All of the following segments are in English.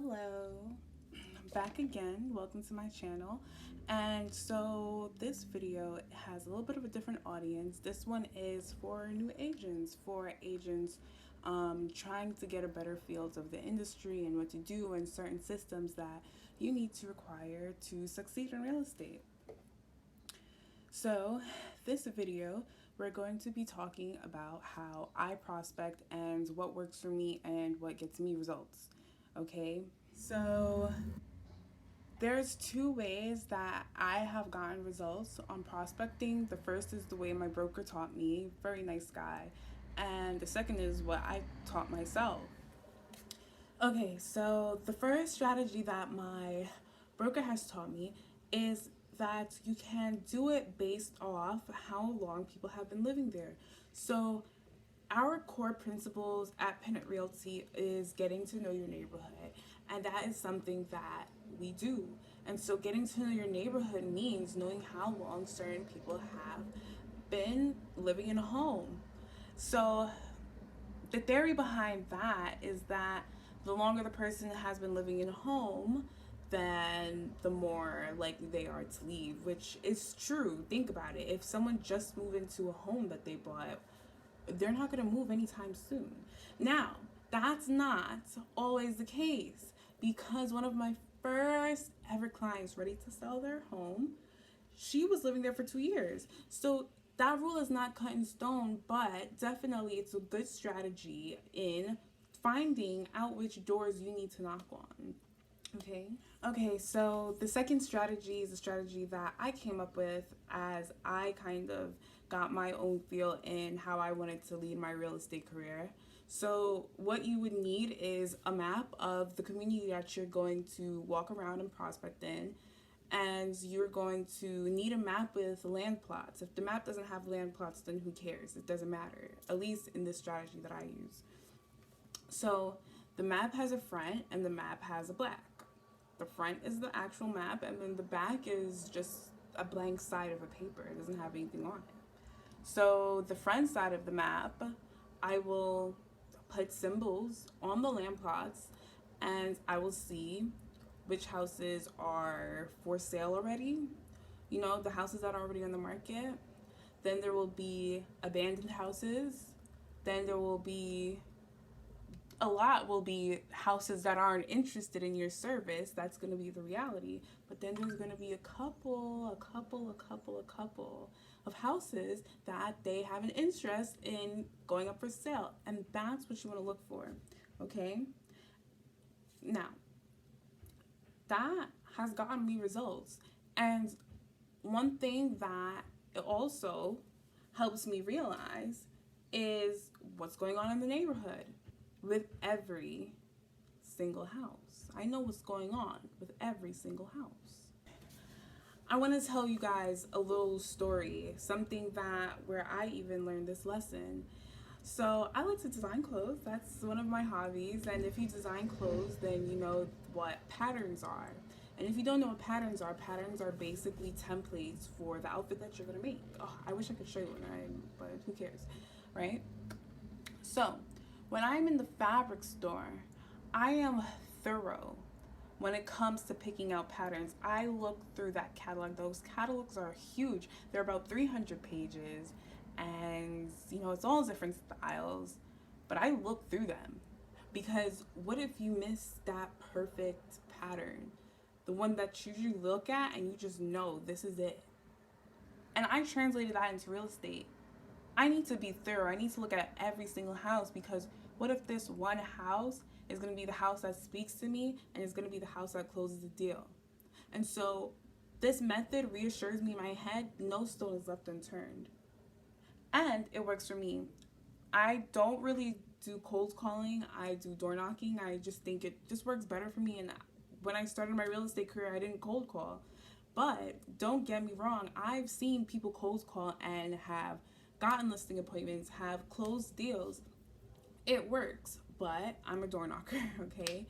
Hello, I'm back again. Welcome to my channel. And so this video has a little bit of a different audience. This one is for new agents, trying to get a better feel of the industry and what to do and certain systems that you need to require to succeed in real estate. So this video, we're going to be talking about how I prospect and what works for me and what gets me results. Okay, so there's two ways that I have gotten results on prospecting. The first is the way my broker taught me, very nice guy, and the second is what I taught myself. Okay, so the first strategy that my broker has taught me is that you can do it based off how long people have been living there. So our core principles at Pennant Realty is getting to know your neighborhood, and that is something that we do. And so getting to know your neighborhood means knowing how long certain people have been living in a home. So the theory behind that is that the longer the person has been living in a home, then the more likely they are to leave, which is true. Think about it. If someone just moved into a home that they bought, they're not going to move anytime soon. Now, that's not always the case, because one of my first ever clients ready to sell their home, she was living there for 2 years. So that rule is not cut in stone, but definitely it's a good strategy in finding out which doors you need to knock on. Okay, so the second strategy is a strategy that I came up with as I kind of got my own feel in how I wanted to lead my real estate career. So what you would need is a map of the community that you're going to walk around and prospect in, and you're going to need a map with land plots. If the map doesn't have land plots, then who cares? It doesn't matter, at least in this strategy that I use. So the map has a front and the map has a back. The front is the actual map, and then the back is just a blank side of a paper. It doesn't have anything on it. So the front side of the map, I will put symbols on the land plots, and I will see which houses are for sale already. You know, the houses that are already on the market. Then there will be abandoned houses. Then there will be a lot will be houses that aren't interested in your service. That's going to be the reality. But then there's going to be a couple of houses that they have an interest in going up for sale. And that's what you want to look for. Okay? Now, that has gotten me results. And one thing that it also helps me realize is what's going on in the neighborhood with every single house. I know what's going on with every single house. I want to tell you guys a little story, something that where I even learned this lesson. So I like to design clothes. That's one of my hobbies. And if you design clothes, then you know what patterns are. And if you don't know what patterns are basically templates for the outfit that you're gonna make. Oh, I wish I could show you one, but who cares, right? So when I'm in the fabric store, I am thorough when it comes to picking out patterns. I look through that catalog. Those catalogs are huge. They're about 300 pages, and you know, it's all different styles, but I look through them, because what if you miss that perfect pattern? The one that you usually look at and you just know this is it. And I translated that into real estate. I need to be thorough. I need to look at every single house, because what if this one house is going to be the house that speaks to me and is going to be the house that closes the deal? And so this method reassures me in my head, no stone is left unturned. And it works for me. I don't really do cold calling. I do door knocking. I just think it just works better for me. And when I started my real estate career, I didn't cold call. But don't get me wrong, I've seen people cold call and have gotten listing appointments, have closed deals. It works, but I'm a door knocker, okay?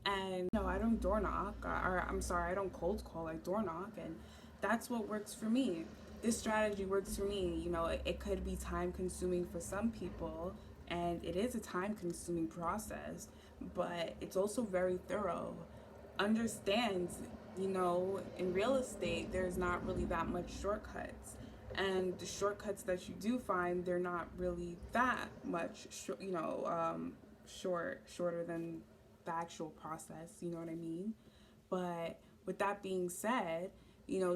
And no, I don't door knock, or I'm sorry, I don't cold call, I door knock, and that's what works for me. This strategy works for me. You know, it could be time consuming for some people, and it is a time consuming process, but it's also very thorough. Understands, in real estate, there's not really that much shortcuts. And the shortcuts that you do find, they're not really that much, shorter than the actual process. You know what I mean? But with that being said,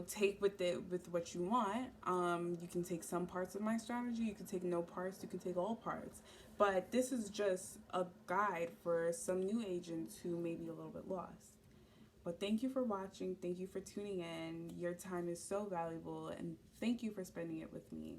take with it with what you want. You can take some parts of my strategy. You can take no parts. You can take all parts. But this is just a guide for some new agents who may be a little bit lost. But thank you for watching. Thank you for tuning in. Your time is so valuable, and thank you for spending it with me.